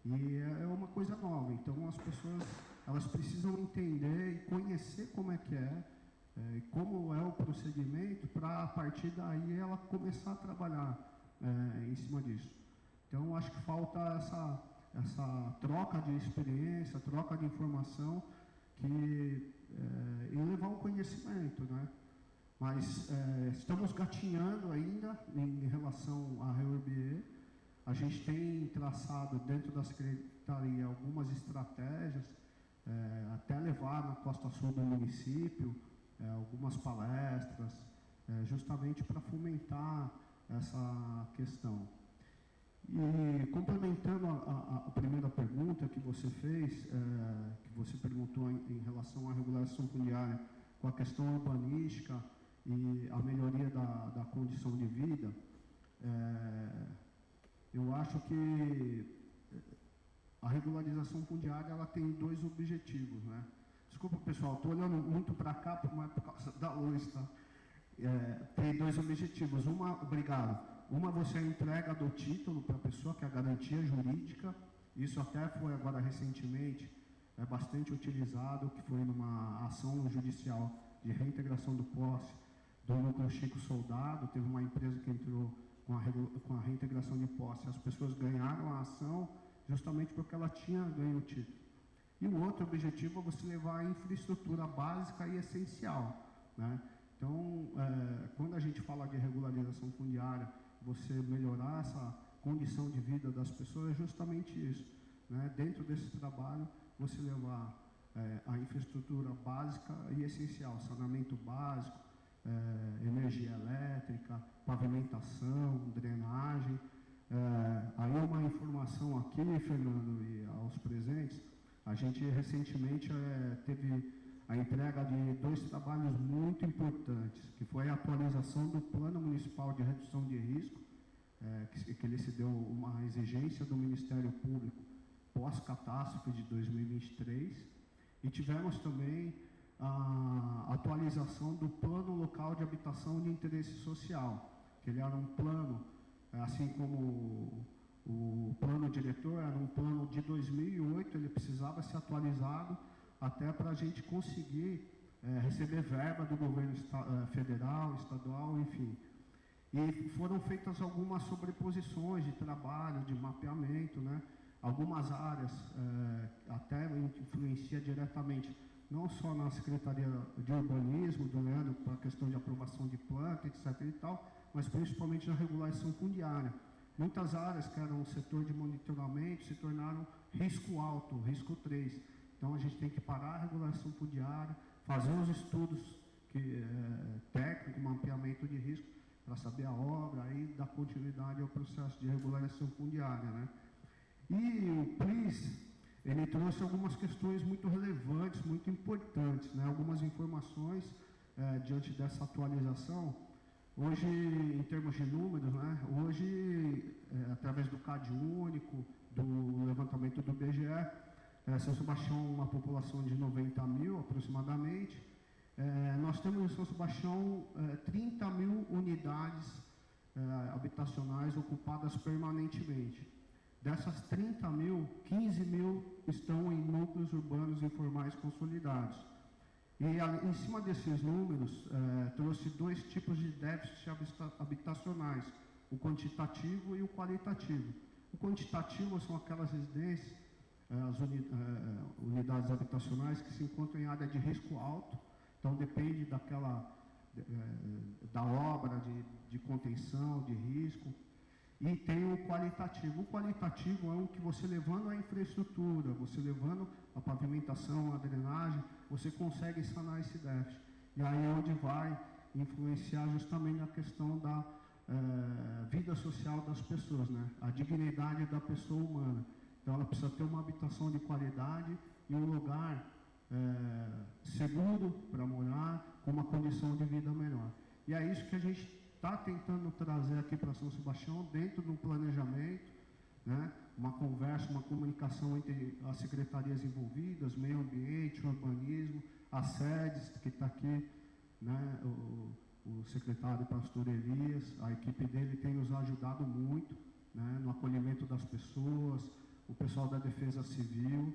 e é uma coisa nova. Então as pessoas, elas precisam entender e conhecer como é que e como é o procedimento, para a partir daí ela começar a trabalhar em cima disso. Então acho que falta essa troca de experiência, troca de informação, e levar um conhecimento, né? Mas estamos gatinhando ainda em relação à REURB-E. A gente tem traçado dentro da Secretaria algumas estratégias, até levar na costa sul do município, algumas palestras, justamente para fomentar essa questão. E complementando a primeira pergunta que você fez, que você perguntou em relação à regulação fundiária com a questão urbanística e a melhoria da condição de vida, eu acho que a regularização fundiária ela tem dois objetivos, né? Desculpa, pessoal, estou olhando muito para cá, mas por causa da luz, tá? Tem dois objetivos. Obrigado. Uma, você a entrega do título para a pessoa, que é a garantia jurídica. Isso até foi agora recentemente bastante utilizado, que foi numa ação judicial de reintegração do posse do núcleo Chico Soldado. Teve uma empresa que entrou com a reintegração de posse. As pessoas ganharam a ação justamente porque ela tinha ganho o título. E o outro objetivo é você levar a infraestrutura básica e essencial, né? Então, quando a gente fala de regularização fundiária, você melhorar essa condição de vida das pessoas, é justamente isso, né? Dentro desse trabalho, você levar a infraestrutura básica e essencial, saneamento básico, energia elétrica, pavimentação, drenagem. Aí uma informação aqui, Fernando, e aos presentes, a gente recentemente teve a entrega de dois trabalhos muito importantes, que foi a atualização do Plano Municipal de Redução de Risco, que ele se deu uma exigência do Ministério Público pós-catástrofe de 2023, e tivemos também a atualização do Plano Local de Habitação de Interesse Social, que ele era um plano, assim como o plano diretor, era um plano de 2008, ele precisava ser atualizado até para a gente conseguir receber verba do governo federal, estadual, enfim. E foram feitas algumas sobreposições de trabalho, de mapeamento, né? Algumas áreas até influencia diretamente, não só na Secretaria de Urbanismo, do Leandro, para a questão de aprovação de planta, etc. e tal, mas principalmente na regulação fundiária. Muitas áreas que eram setor de monitoramento se tornaram risco alto, risco 3. Então, a gente tem que parar a regulação fundiária, fazer os estudos técnicos, mapeamento de risco, para saber a obra, aí dar continuidade ao processo de regularização fundiária, né? E o PLIS, ele trouxe algumas questões muito relevantes, muito importantes, né? Algumas informações diante dessa atualização. Hoje, em termos de números, né? Hoje, através do CAD único, do levantamento do IBGE, São Sebastião, uma população de 90 mil aproximadamente. Nós temos em São Sebastião 30 mil unidades habitacionais ocupadas permanentemente. Dessas 30 mil, 15 mil estão em núcleos urbanos informais consolidados. E em cima desses números, trouxe dois tipos de déficits habitacionais, o quantitativo e o qualitativo. O quantitativo são aquelas residências, as unidades habitacionais que se encontram em área de risco alto, então depende da obra de contenção, de risco. E tem o qualitativo. O qualitativo é o que você levando a infraestrutura, você levando a pavimentação, a drenagem, você consegue sanar esse déficit. E aí é onde vai influenciar justamente a questão da vida social das pessoas, né? A dignidade da pessoa humana. Então ela precisa ter uma habitação de qualidade e um lugar seguro para morar, com uma condição de vida melhor. E é isso que a gente está tentando trazer aqui para São Sebastião, dentro do planejamento, né? Uma conversa, uma comunicação entre as secretarias envolvidas, meio ambiente, urbanismo, as sedes, que está aqui, né? O secretário Pastor Elias, a equipe dele tem nos ajudado muito, né? No acolhimento das pessoas, o pessoal da Defesa Civil,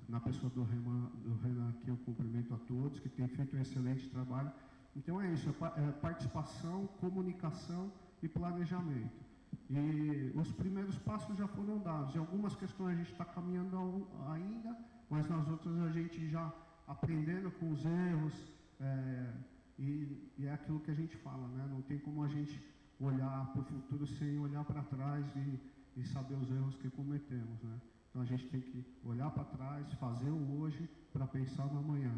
na pessoa do Renan, que eu cumprimento a todos, que tem feito um excelente trabalho. Então é isso, participação, comunicação e planejamento. E os primeiros passos já foram dados. Em algumas questões a gente está caminhando ainda, mas nas outras a gente já aprendendo com os erros, e é aquilo que a gente fala, né? Não tem como a gente olhar para o futuro sem olhar para trás e saber os erros que cometemos, né? Então a gente tem que olhar para trás, fazer o hoje para pensar no amanhã.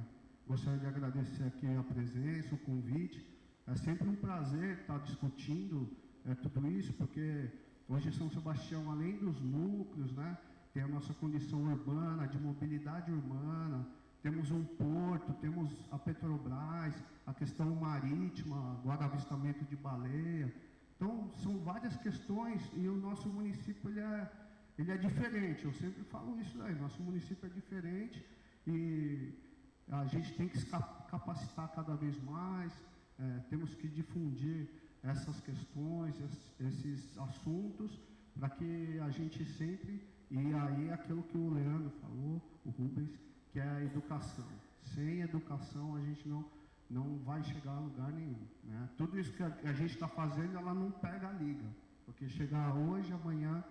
Gostaria de agradecer aqui a presença, o convite. É sempre um prazer estar discutindo tudo isso, porque Hoje São Sebastião, além dos núcleos, né, tem a nossa condição urbana, de mobilidade urbana, temos um porto, temos a Petrobras, a questão marítima, agora avistamento de baleia. Então, são várias questões e o nosso município ele é diferente. Eu sempre falo isso aí, nosso município é diferente e a gente tem que se capacitar cada vez mais, temos que difundir essas questões, esses assuntos, para que a gente sempre, e aí aquilo que o Leandro falou, o Rubens, que é a educação. Sem educação a gente não vai chegar a lugar nenhum, né? Tudo isso que a gente está fazendo, ela não pega a liga, porque chegar hoje, amanhã,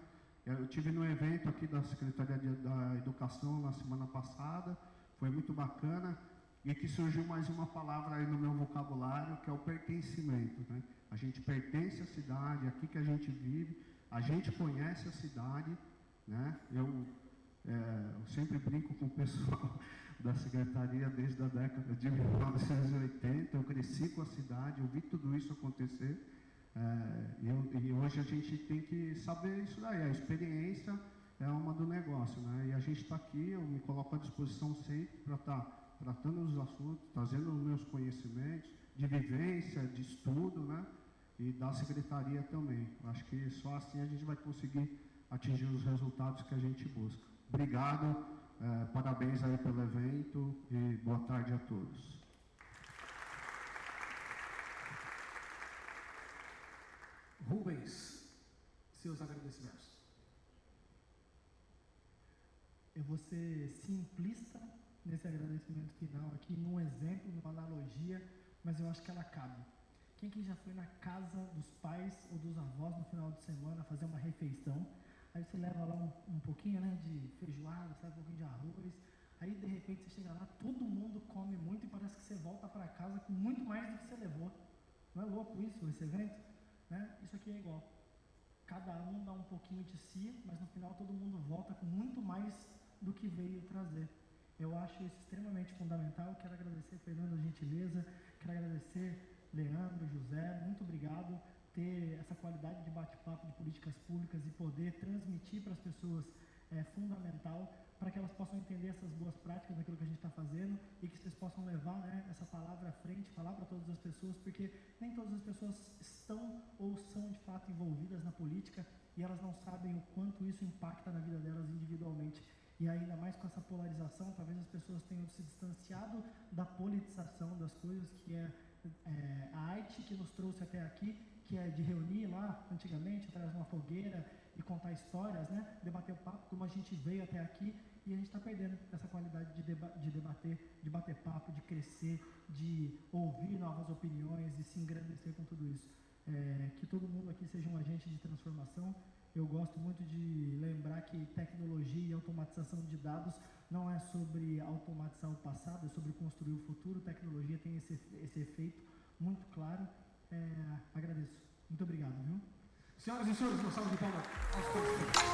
eu tive no evento aqui da Secretaria da Educação na semana passada, foi muito bacana, e que surgiu mais uma palavra aí no meu vocabulário, que é o pertencimento, né? A gente pertence à cidade, aqui que a gente vive, a gente conhece a cidade, né? Eu sempre brinco com o pessoal da Secretaria desde a década de 1980, eu cresci com a cidade, eu vi tudo isso acontecer, e hoje a gente tem que saber isso daí, a experiência é uma do negócio, né? E a gente está aqui, eu me coloco à disposição sempre para estar tratando os assuntos, trazendo os meus conhecimentos de vivência, de estudo, né? E da secretaria também. Acho que só assim a gente vai conseguir atingir os resultados que a gente busca. Obrigado, parabéns aí pelo evento e boa tarde a todos. Rubens, seus agradecimentos. Eu vou ser simplista nesse agradecimento final aqui, num exemplo, numa analogia, mas eu acho que ela cabe. Quem que já foi na casa dos pais ou dos avós no final de semana fazer uma refeição? Aí você leva lá um pouquinho, né, de feijoada, sabe, um pouquinho de arroz. Aí de repente você chega lá, todo mundo come muito e parece que você volta para casa com muito mais do que você levou. Não é louco isso, esse evento? Né? Isso aqui é igual. Cada um dá um pouquinho de si, mas no final todo mundo volta com muito mais do que veio trazer. Eu acho isso extremamente fundamental. Quero agradecer, Fernando, a gentileza. Quero agradecer, Leandro, José. Muito obrigado. Ter essa qualidade de bate-papo de políticas públicas e poder transmitir para as pessoas é fundamental para que elas possam entender essas boas práticas daquilo que a gente está fazendo e que vocês possam levar, né, essa palavra à frente, falar para todas as pessoas, porque nem todas as pessoas estão ou são de fato envolvidas na política e elas não sabem o quanto isso impacta na vida delas individualmente. E ainda mais com essa polarização, talvez as pessoas tenham se distanciado da politização das coisas, que é a arte que nos trouxe até aqui, que é de reunir lá, antigamente, atrás de uma fogueira e contar histórias, né? Debater o papo, como a gente veio até aqui, e a gente está perdendo essa qualidade de debater, de bater papo, de crescer, de ouvir novas opiniões e se engrandecer com tudo isso. Que todo mundo aqui seja um agente de transformação. Eu gosto muito de lembrar que tecnologia e automatização de dados não é sobre automatizar o passado, é sobre construir o futuro. Tecnologia tem esse efeito muito claro. Agradeço. Muito obrigado, viu? Senhoras e senhores, uma salva de palmas aos participantes.